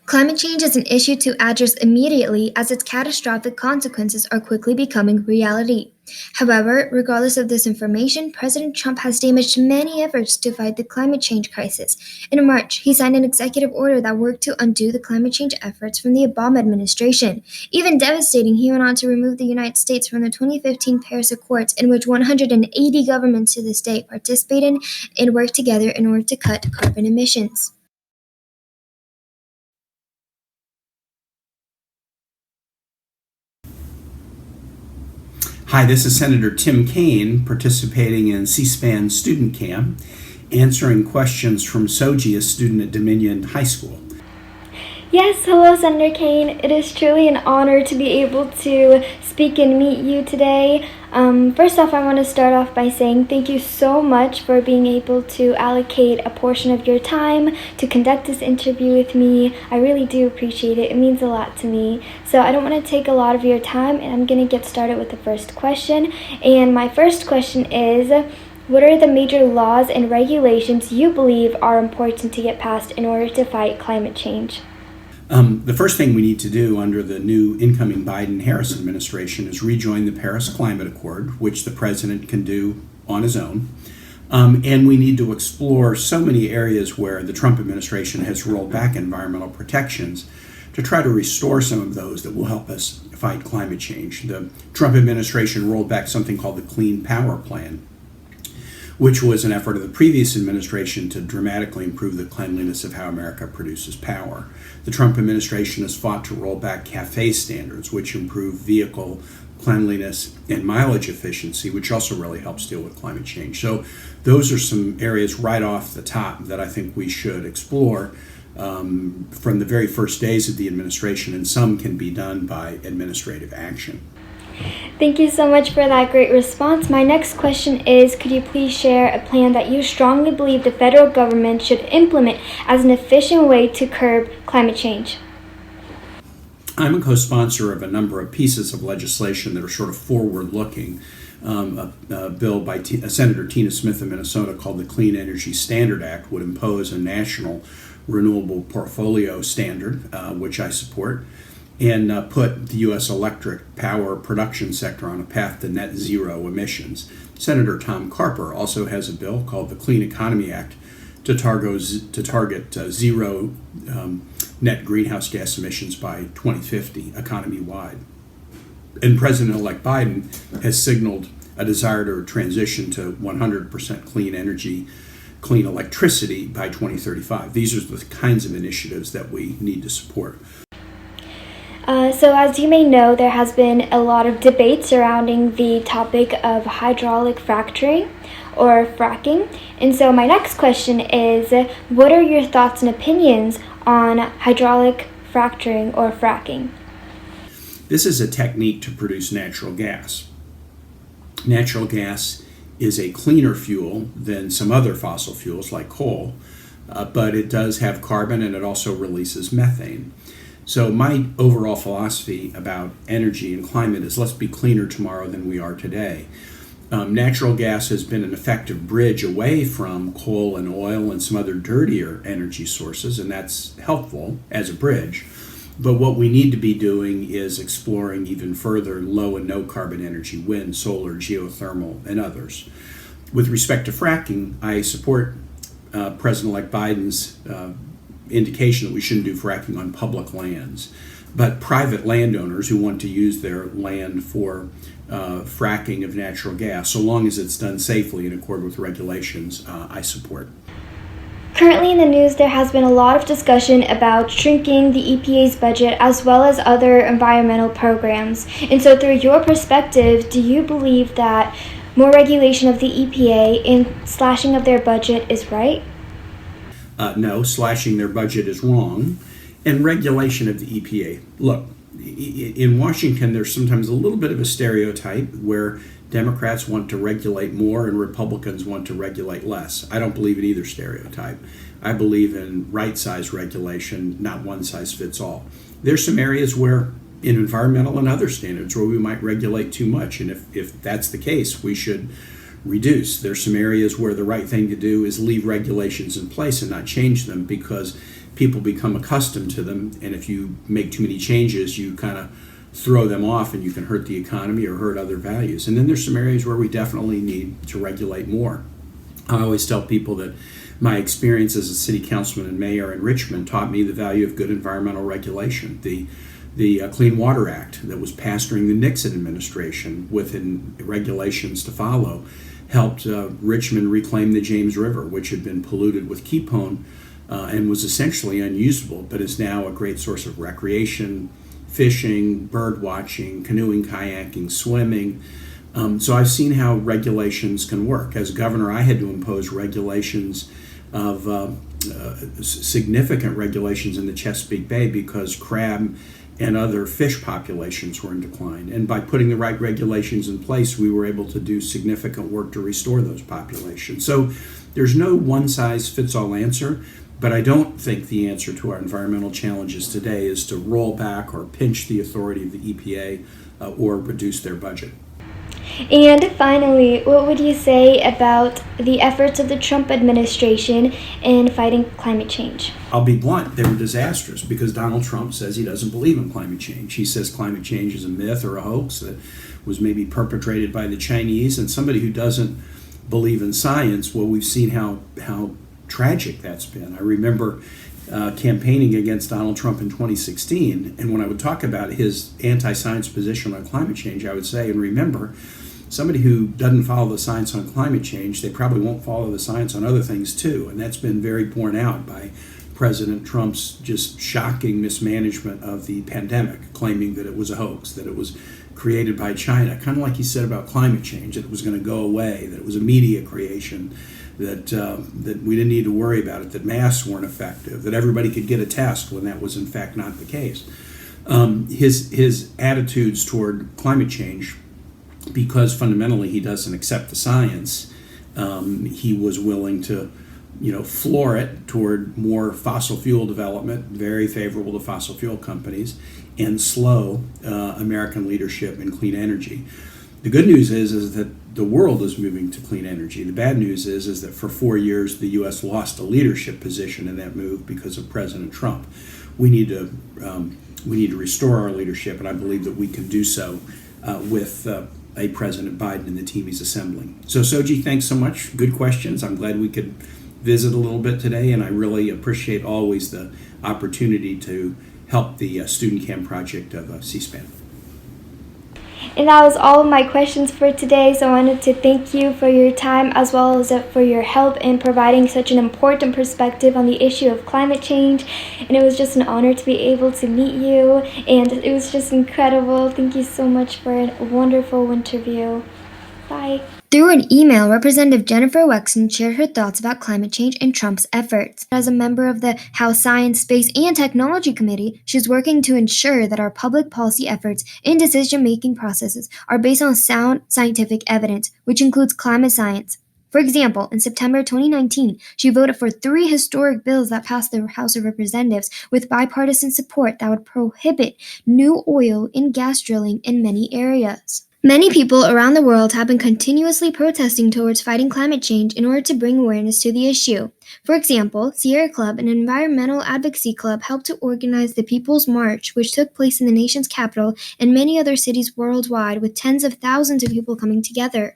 Climate change is an issue to address immediately as its catastrophic consequences are quickly becoming reality. However, regardless of this information, President Trump has damaged many efforts to fight the climate change crisis. In March, he signed an executive order that worked to undo the climate change efforts from the Obama administration. Even devastating, he went on to remove the United States from the 2015 Paris Accords, in which 180 governments to this day participated and worked together in order to cut carbon emissions. Hi, this is Senator Tim Kaine participating in CSPAN Student Camp, answering questions from Soji, a student at Dominion High School. Yes, hello, Senator Kaine. It is truly an honor to be able to speak and meet you today. First off, I want to start off by saying thank you so much for being able to allocate a portion of your time to conduct this interview with me. I really do appreciate it. It means a lot to me. So I don't want to take a lot of your time, and I'm going to get started with the first question. And my first question is, what are the major laws and regulations you believe are important to get passed in order to fight climate change? The first thing we need to do under the new incoming Biden-Harris administration is rejoin the Paris Climate Accord, which the president can do on his own. And we need to explore so many areas where the Trump administration has rolled back environmental protections to try to restore some of those that will help us fight climate change. The Trump administration rolled back something called the Clean Power Plan, which was an effort of the previous administration to dramatically improve the cleanliness of how America produces power. The Trump administration has fought to roll back CAFE standards, which improve vehicle cleanliness and mileage efficiency, which also really helps deal with climate change. So those are some areas right off the top that I think we should explore from the very first days of the administration, and some can be done by administrative action. Thank you so much for that great response. My next question is, could you please share a plan that you strongly believe the federal government should implement as an efficient way to curb climate change? I'm a co-sponsor of a number of pieces of legislation that are sort of forward-looking. A bill by Senator Tina Smith of Minnesota called the Clean Energy Standard Act would impose a national renewable portfolio standard, which I support, and put the U.S. electric power production sector on a path to net zero emissions. Senator Tom Carper also has a bill called the Clean Economy Act to target zero net greenhouse gas emissions by 2050 economy-wide. And President-elect Biden has signaled a desire to transition to 100% clean energy, clean electricity by 2035. These are the kinds of initiatives that we need to support. So as you may know, there has been a lot of debate surrounding the topic of hydraulic fracturing or fracking. And so my next question is, what are your thoughts and opinions on hydraulic fracturing or fracking? This is a technique to produce natural gas. Natural gas is a cleaner fuel than some other fossil fuels like coal, but it does have carbon and it also releases methane. So my overall philosophy about energy and climate is let's be cleaner tomorrow than we are today. Natural gas has been an effective bridge away from coal and oil and some other dirtier energy sources, and that's helpful as a bridge. But what we need to be doing is exploring even further low and no carbon energy, wind, solar, geothermal, and others. With respect to fracking, I support President-elect Biden's indication that we shouldn't do fracking on public lands. But private landowners who want to use their land for fracking of natural gas, so long as it's done safely in accord with regulations, I support. Currently in the news, there has been a lot of discussion about shrinking the EPA's budget as well as other environmental programs. And so through your perspective, do you believe that more regulation of the EPA and slashing of their budget is right? No, slashing their budget is wrong. And regulation of the EPA. Look, in Washington, there's sometimes a little bit of a stereotype where Democrats want to regulate more and Republicans want to regulate less. I don't believe in either stereotype. I believe in right-size regulation, not one-size-fits-all. There's some areas where, in environmental and other standards, where we might regulate too much, and if that's the case, we should reduce. There's some areas where the right thing to do is leave regulations in place and not change them, because people become accustomed to them, and if you make too many changes, you kind of throw them off and you can hurt the economy or hurt other values. And then there's some areas where we definitely need to regulate more. I always tell people that my experience as a city councilman and mayor in Richmond taught me the value of good environmental regulation. The Clean Water Act that was passed during the Nixon administration with regulations to follow helped Richmond reclaim the James River, which had been polluted with Keepone and was essentially unusable, but is now a great source of recreation, fishing, bird watching, canoeing, kayaking, swimming. So I've seen how regulations can work. As governor, I had to impose regulations of significant regulations in the Chesapeake Bay because crab and other fish populations were in decline. And by putting the right regulations in place, we were able to do significant work to restore those populations. So there's no one-size-fits-all answer, but I don't think the answer to our environmental challenges today is to roll back or pinch the authority of the EPA or reduce their budget. And finally, what would you say about the efforts of the Trump administration in fighting climate change? I'll be blunt, they were disastrous because Donald Trump says he doesn't believe in climate change. He says climate change is a myth or a hoax that was maybe perpetrated by the Chinese, and somebody who doesn't believe in science, well, we've seen how tragic that's been. I remember campaigning against Donald Trump in 2016, and when I would talk about his anti-science position on climate change, I would say, and remember, somebody who doesn't follow the science on climate change, they probably won't follow the science on other things too, and that's been very borne out by President Trump's just shocking mismanagement of the pandemic, claiming that it was a hoax, that it was created by China, kind of like he said about climate change, that it was going to go away, that it was a media creation, that we didn't need to worry about it, that masks weren't effective, that everybody could get a test when that was in fact not the case. His attitudes toward climate change, because fundamentally he doesn't accept the science, he was willing to floor it toward more fossil fuel development, very favorable to fossil fuel companies, and slow American leadership in clean energy. The good news is that the world is moving to clean energy. The bad news is that for 4 years the U.S. lost a leadership position in that move because of President Trump. We need to restore our leadership, and I believe that we can do so with a President Biden and the team he's assembling. So Soji, thanks so much. Good questions. I'm glad we could visit a little bit today, and I really appreciate always the opportunity to help the Student Camp project of CSPAN. And that was all of my questions for today, so I wanted to thank you for your time as well as for your help in providing such an important perspective on the issue of climate change. And it was just an honor to be able to meet you, and it was just incredible. Thank you so much for a wonderful interview. Bye. Through an email, Representative Jennifer Wexton shared her thoughts about climate change and Trump's efforts. As a member of the House Science, Space, and Technology Committee, she's working to ensure that our public policy efforts and decision-making processes are based on sound scientific evidence, which includes climate science. For example, in September 2019, she voted for 3 historic bills that passed the House of Representatives with bipartisan support that would prohibit new oil and gas drilling in many areas. Many people around the world have been continuously protesting towards fighting climate change in order to bring awareness to the issue. For example, Sierra Club, an environmental advocacy club, helped to organize the People's March, which took place in the nation's capital and many other cities worldwide, with tens of thousands of people coming together.